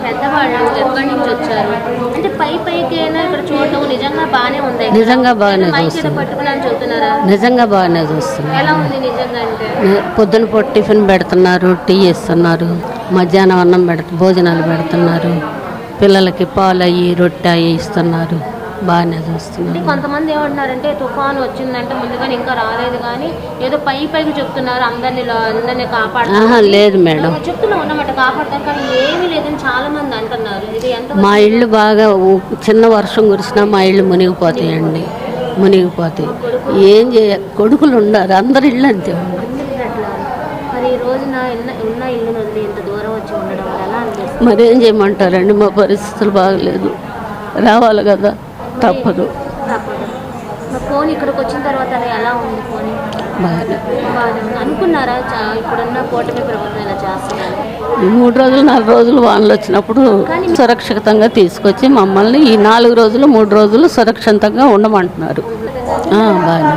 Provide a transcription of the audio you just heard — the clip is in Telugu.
పెద్దవాళ్ళు ఎక్కడి నుంచి వచ్చారు అంటే పైకైనా ఇక్కడ చూడటం నిజంగా బాగానే ఉంది. నిజంగా బాగానే చూస్తున్నారా? నిజంగా బాగానే చూస్తున్నారు. ఎలా ఉంది నిజంగా అంటే? పొద్దున పూట టిఫిన్ పెడుతున్నారు, టీ ఇస్తున్నారు, మధ్యాహ్నం అన్నం భోజనాలు పెడుతున్నారు, పిల్లలకి పాలు అయ్యి రొట్టె అయ్యి ఇస్తున్నారు. బాగానే చూస్తున్నారు. కొంతమంది ఏమంటున్నారంటే తుఫాను వచ్చిందంటే ముందుగానే ఇంకా రాలేదు కానీ ఏదో పైకి చెప్తున్నారు అందరినీ కాపాడుతున్నారు. లేదు మేడం, చెప్తున్నా ఉన్నమాట కాపాడుతారు కానీ ఏమీ లేదని చాలా మంది అంటున్నారు. ఇది ఎంత? మా ఇళ్ళు బాగా చిన్న వర్షం కురిసినా మా ఇళ్ళు మునిగిపోతాయండి, మునిగిపోతాయి. ఏం కొడుకులు ఉన్నారు, అందరి ఇళ్ళు అంతే. మరి ఈ రోజున ఉన్న ఇల్లు వదిలి ఇంత దూరం వచ్చి ఉండడం ఎలా అనిపిస్తుంది? మరేం చేయమంటారండి, మా పరిస్థితులు బాగలేదు, రావాలి కదా, తప్పదు. ఫోన్ ఇక్కడికి వచ్చిన తర్వాత ఎలా ఉంది? ఫోన్ బాగా అనుకున్నారా ఇప్పుడున్న కూటమి ప్రభుత్వం ఇలా చేస్తున్నారు? 3 రోజులు 4 రోజులు వానలు వచ్చినప్పుడు సురక్షితంగా తీసుకొచ్చి మమ్మల్ని ఈ 4 రోజులు 3 రోజులు సురక్షితంగా ఉండమంటున్నారు. బాగా